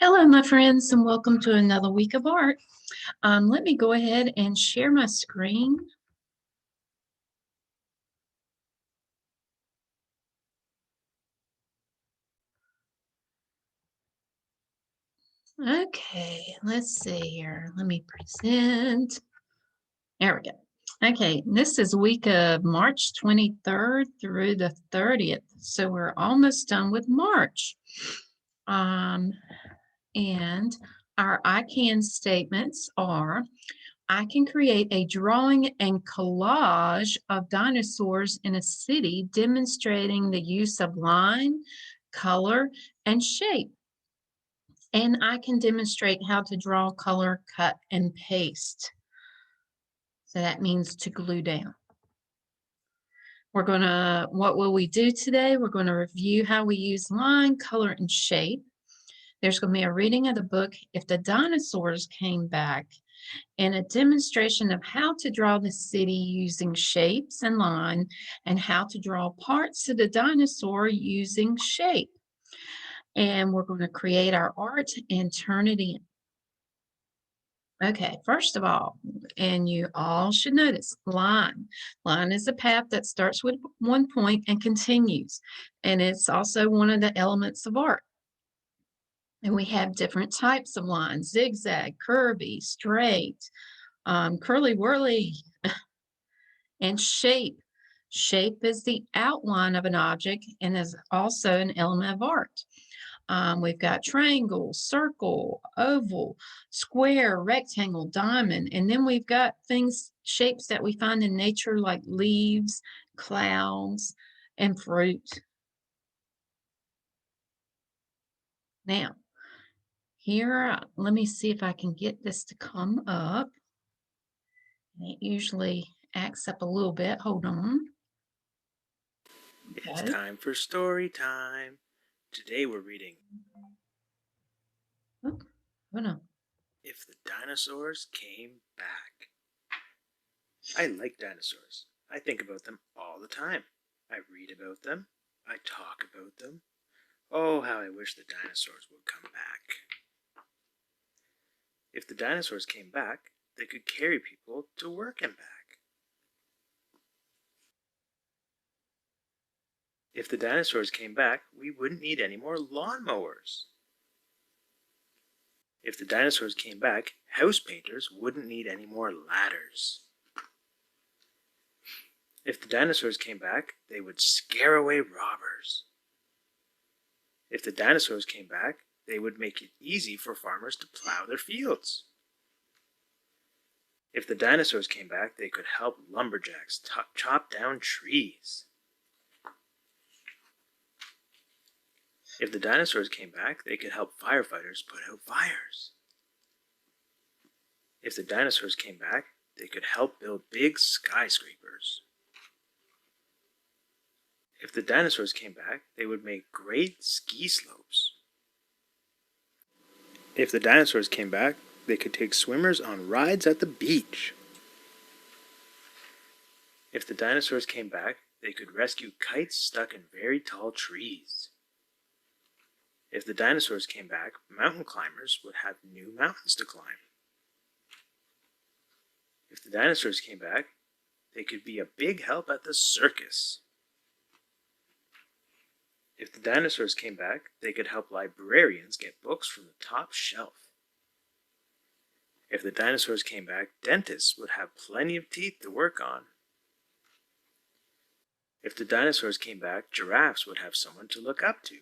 Hello, my friends, and welcome to another week of art. Let me go ahead and share my screen. Okay, let's see here. Let me present. There we go. Okay, this is week of March 23rd through the 30th. So we're almost done with March. Um, and our I can statements are I can create a drawing and collage of dinosaurs in a city demonstrating the use of line, color, and shape. And I can demonstrate how to draw, color, cut, and paste. So that means to glue down. What will we do today? We're going to review how we use line, color, and shape. There's going to be a reading of the book, If the Dinosaurs Came Back, and a demonstration of how to draw the city using shapes and line, and how to draw parts of the dinosaur using shape. And we're going to create our art and turn it in. Okay, first of all, and you all should notice line. Line is a path that starts with one point and continues. And it's also one of the elements of art. And we have different types of lines: zigzag, curvy, straight, curly whirly, and shape. Shape is the outline of an object and is also an element of art. We've got triangle, circle, oval, square, rectangle, diamond, and then we've got shapes that we find in nature like leaves, clouds, and fruit. Now, here, let me see if I can get this to come up. It usually acts up a little bit. Hold on. It's Okay. time for story time. Today we're reading Oh, hold on. If the Dinosaurs Came Back. I like dinosaurs. I think about them all the time. I read about them. I talk about them. Oh, how I wish the dinosaurs would come back. If the dinosaurs came back, they could carry people to work and back. If the dinosaurs came back, we wouldn't need any more lawnmowers. If the dinosaurs came back, house painters wouldn't need any more ladders. If the dinosaurs came back, they would scare away robbers. If the dinosaurs came back, they would make it easy for farmers to plow their fields. If the dinosaurs came back, they could help lumberjacks chop down trees. If the dinosaurs came back, they could help firefighters put out fires. If the dinosaurs came back, they could help build big skyscrapers. If the dinosaurs came back, they would make great ski slopes. If the dinosaurs came back, they could take swimmers on rides at the beach. If the dinosaurs came back, they could rescue kites stuck in very tall trees. If the dinosaurs came back, mountain climbers would have new mountains to climb. If the dinosaurs came back, they could be a big help at the circus. If the dinosaurs came back, they could help librarians get books from the top shelf. If the dinosaurs came back, dentists would have plenty of teeth to work on. If the dinosaurs came back, giraffes would have someone to look up to.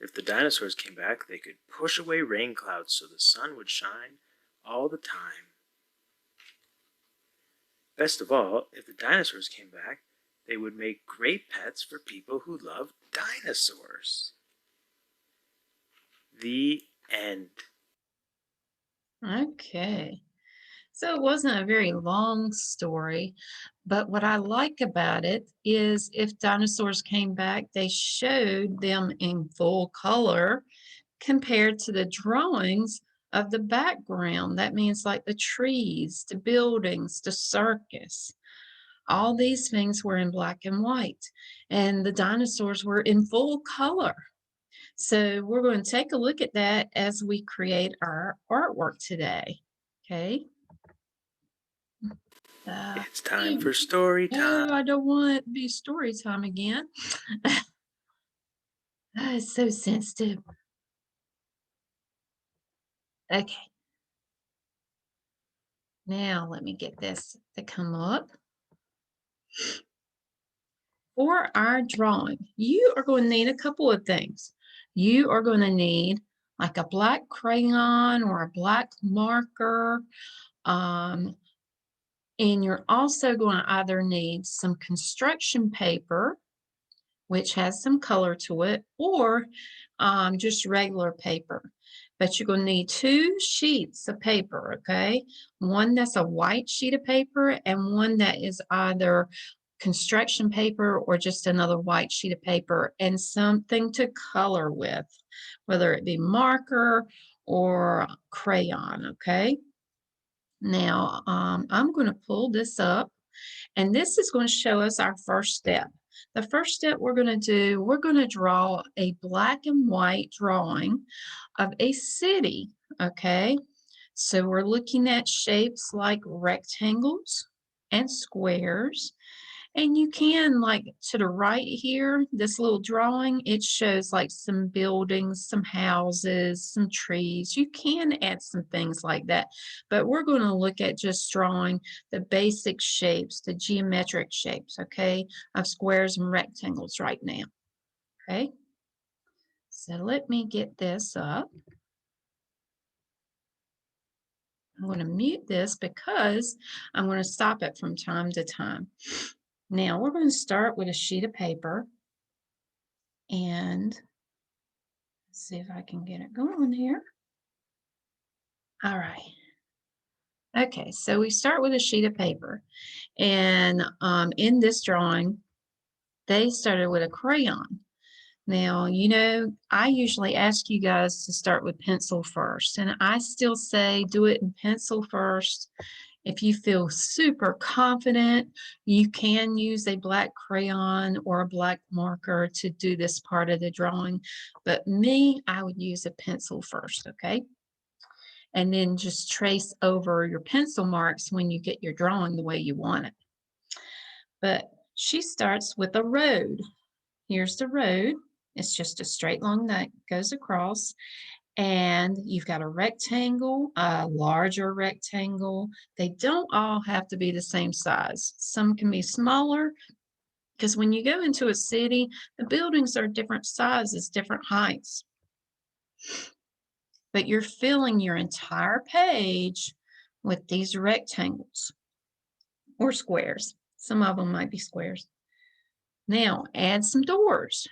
If the dinosaurs came back, they could push away rain clouds so the sun would shine all the time. Best of all, if the dinosaurs came back, they would make great pets for people who love dinosaurs. The end. Okay. So it wasn't a very long story, but what I like about it is if dinosaurs came back, they showed them in full color compared to the drawings of the background. That means like the trees, the buildings, the circus. All these things were in black and white, and the dinosaurs were in full color. So we're going to take a look at that as we create our artwork today. Okay. It's time Ew, for story time. no, I don't want it to be story time again. It's so sensitive. Okay. Now let me get this to come up. For our drawing, you are going to need a couple of things. You are going to need like a black crayon or a black marker. Um, and you're also going to either need some construction paper, which has some color to it, or just regular paper. But you're going to need two sheets of paper, okay? One that's a white sheet of paper and one that is either construction paper or just another white sheet of paper and something to color with, whether it be marker or crayon, okay? Now, I'm going to pull this up, and this is going to show us our first step. The first step we're going to do, we're going to draw a black and white drawing of a city, okay? So we're looking at shapes like rectangles and squares. And you can, like to the right here, this little drawing, it shows like some buildings, some houses, some trees. You can add some things like that, but we're going to look at just drawing the basic shapes, the geometric shapes, okay, of squares and rectangles right now, okay? So let me get this up. I'm going to mute this because I'm going to stop it from time to time. Now we're going to start with a sheet of paper and see if I can get it going here. All right. Okay, so we start with a sheet of paper. And in this drawing, they started with a crayon. Now, you know, I usually ask you guys to start with pencil first, and I still say do it in pencil first. If you feel super confident, you can use a black crayon or a black marker to do this part of the drawing. But me, I would use a pencil first, okay? And then just trace over your pencil marks when you get your drawing the way you want it. But she starts with a road. Here's the road. It's just a straight line that goes across. And you've got a rectangle, a larger rectangle. They don't all have to be the same size. Some can be smaller because when you go into a city, the buildings are different sizes, different heights. But you're filling your entire page with these rectangles or squares. Some of them might be squares. Now add some doors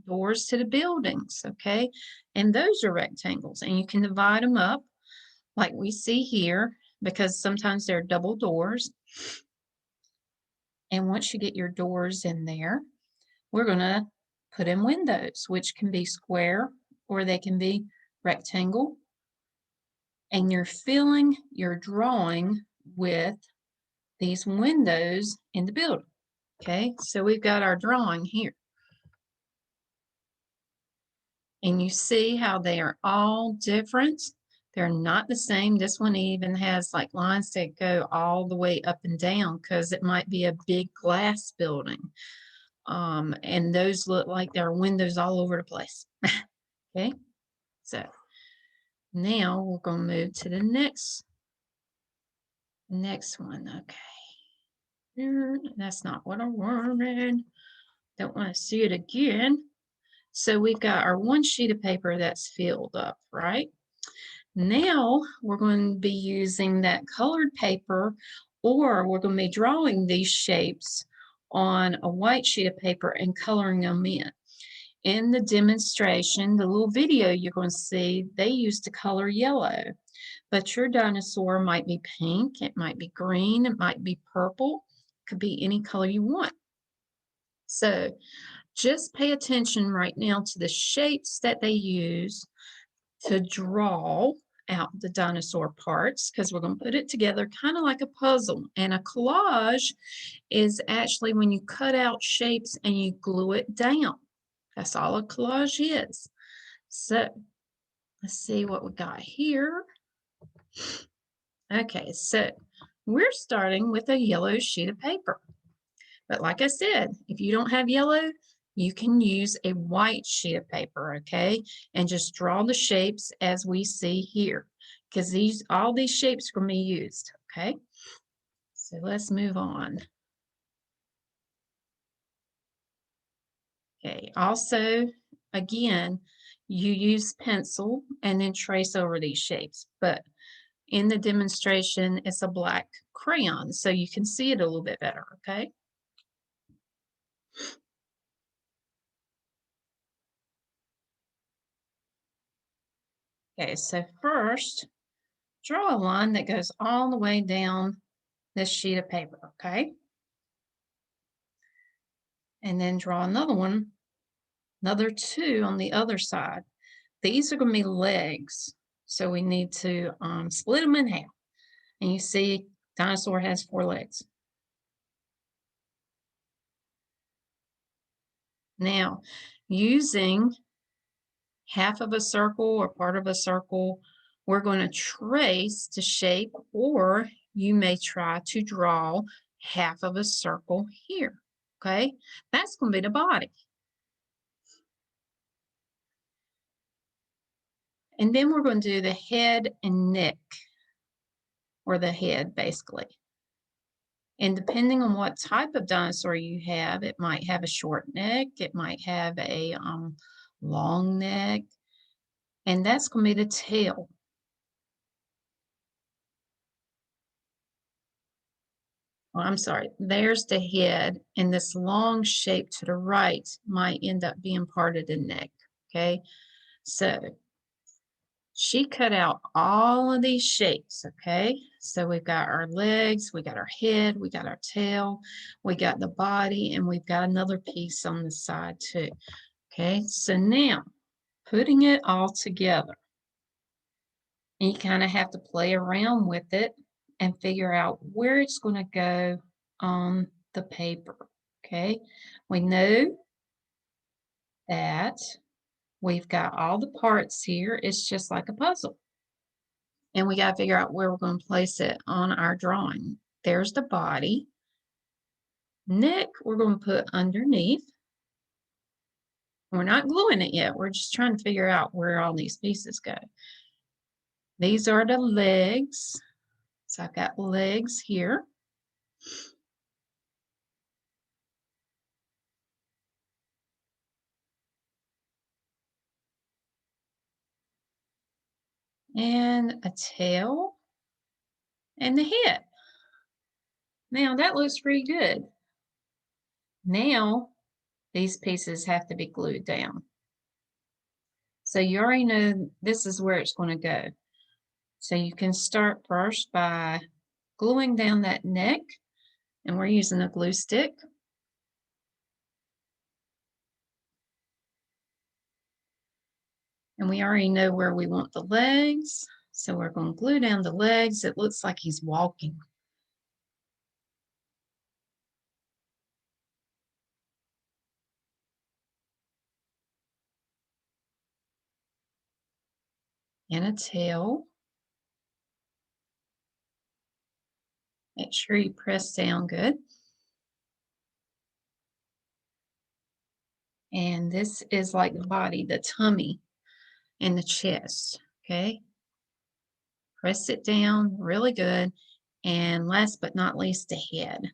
to the buildings, okay? And those are rectangles, and you can divide them up like we see here because sometimes they're double doors. And once you get your doors in there, we're going to put in windows, which can be square or they can be rectangle. And you're filling your drawing with these windows in the building. Okay, so we've got our drawing here. And you see how they are all different. They're not the same. This one even has like lines that go all the way up and down because it might be a big glass building. And those look like there are windows all over the place. Okay, so now we're going to move to the next one. Okay, that's not what I wanted. Don't want to see it again. So we've got our one sheet of paper that's filled up, right? Now we're going to be using that colored paper, or we're going to be drawing these shapes on a white sheet of paper and coloring them in. In the demonstration, the little video you're going to see, they used to color yellow, but your dinosaur might be pink, it might be green, it might be purple, it could be any color you want. So just pay attention right now to the shapes that they use to draw out the dinosaur parts because we're going to put it together kind of like a puzzle. And a collage is actually when you cut out shapes and you glue it down. That's all a collage is. So let's see what we got here. Okay, so we're starting with a yellow sheet of paper. But like I said, if you don't have yellow, you can use a white sheet of paper, okay? And just draw the shapes as we see here, because all these shapes are going to be used, okay? So let's move on. Okay, also, again, you use pencil and then trace over these shapes, but in the demonstration, it's a black crayon, so you can see it a little bit better, okay? Okay, so first, draw a line that goes all the way down this sheet of paper, okay? And then draw another one, another two on the other side. These are going to be legs, so we need to split them in half. And you see, dinosaur has 4 legs. Now, using half of a circle or part of a circle, we're going to trace to shape, or you may try to draw half of a circle here. Okay, that's going to be the body. And then we're going to do the head and neck, or the head basically. And depending on what type of dinosaur you have, it might have a short neck, it might have a long neck, and that's going to be the tail. Oh, I'm sorry, there's the head, and this long shape to the right might end up being part of the neck, okay? So she cut out all of these shapes, okay? So we've got our legs, we got our head, we got our tail, we got the body, and we've got another piece on the side too, okay? So now, putting it all together, and you kind of have to play around with it and figure out where it's going to go on the paper. Okay, we know that we've got all the parts here. It's just like a puzzle. And we got to figure out where we're going to place it on our drawing. There's the body. Neck, we're going to put underneath. We're not gluing it yet. We're just trying to figure out where all these pieces go. These are the legs. So I've got legs here. And a tail and the head. Now that looks pretty good. Now these pieces have to be glued down. So you already know this is where it's going to go. So you can start first by gluing down that neck, and we're using a glue stick. And we already know where we want the legs. So we're going to glue down the legs. It looks like he's walking. And a tail. Make sure you press down good. And this is like the body, the tummy, and the chest, okay? Press it down really good. And last but not least, the head.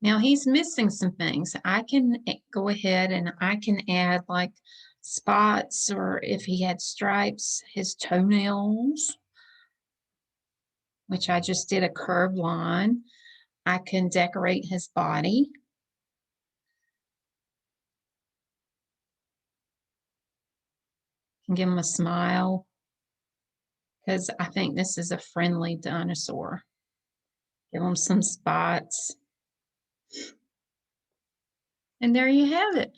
Now he's missing some things. I can go ahead and I can add like spots, or if he had stripes, his toenails, which I just did a curved line. I can decorate his body. Can give him a smile, because I think this is a friendly dinosaur. Give him some spots. And there you have it.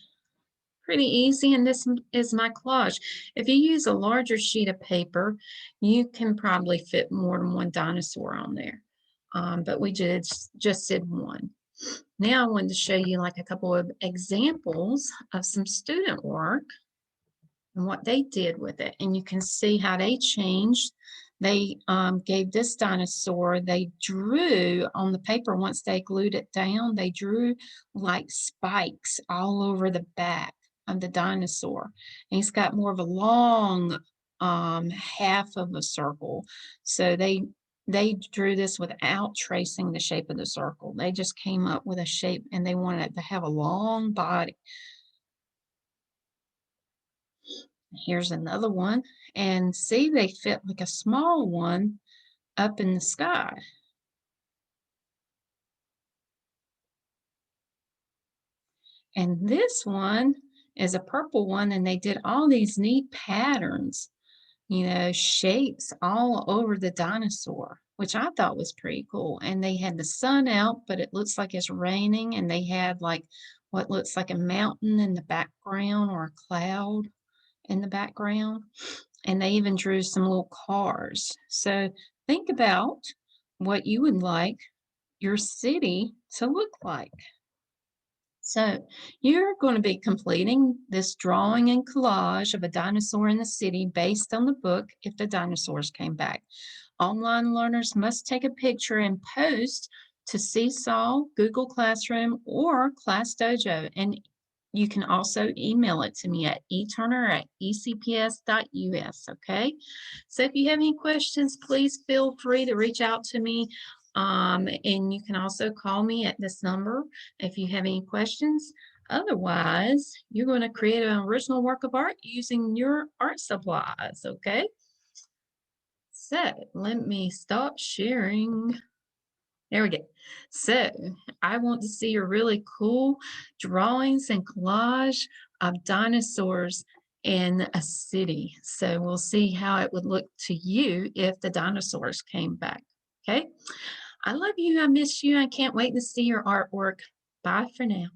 Pretty easy, and this is my collage. If you use a larger sheet of paper, you can probably fit more than one dinosaur on there. But we just did one. Now I wanted to show you like a couple of examples of some student work and what they did with it. And you can see how they changed. They gave this dinosaur, they drew on the paper once they glued it down, they drew like spikes all over the back of the dinosaur. And he's got more of a long half of a circle. So they drew this without tracing the shape of the circle. They just came up with a shape and they wanted it to have a long body. Here's another one. And see, they fit like a small one up in the sky. And this one is a purple one, and they did all these neat patterns, shapes all over the dinosaur, which I thought was pretty cool. And they had the sun out, but it looks like it's raining, and they had like what looks like a mountain in the background or a cloud in the background. And they even drew some little cars. So think about what you would like your city to look like. So you're going to be completing this drawing and collage of a dinosaur in the city based on the book If the Dinosaurs Came Back. Online learners must take a picture and post to Seesaw, Google Classroom, or Class Dojo. And you can also email it to me at eturner@ecps.us, okay? So if you have any questions, please feel free to reach out to me. And you can also call me at this number if you have any questions. Otherwise, you're going to create an original work of art using your art supplies, okay? So let me stop sharing. There we go. So I want to see your really cool drawings and collage of dinosaurs in a city. So we'll see how it would look to you if the dinosaurs came back. Okay. I love you. I miss you. I can't wait to see your artwork. Bye for now.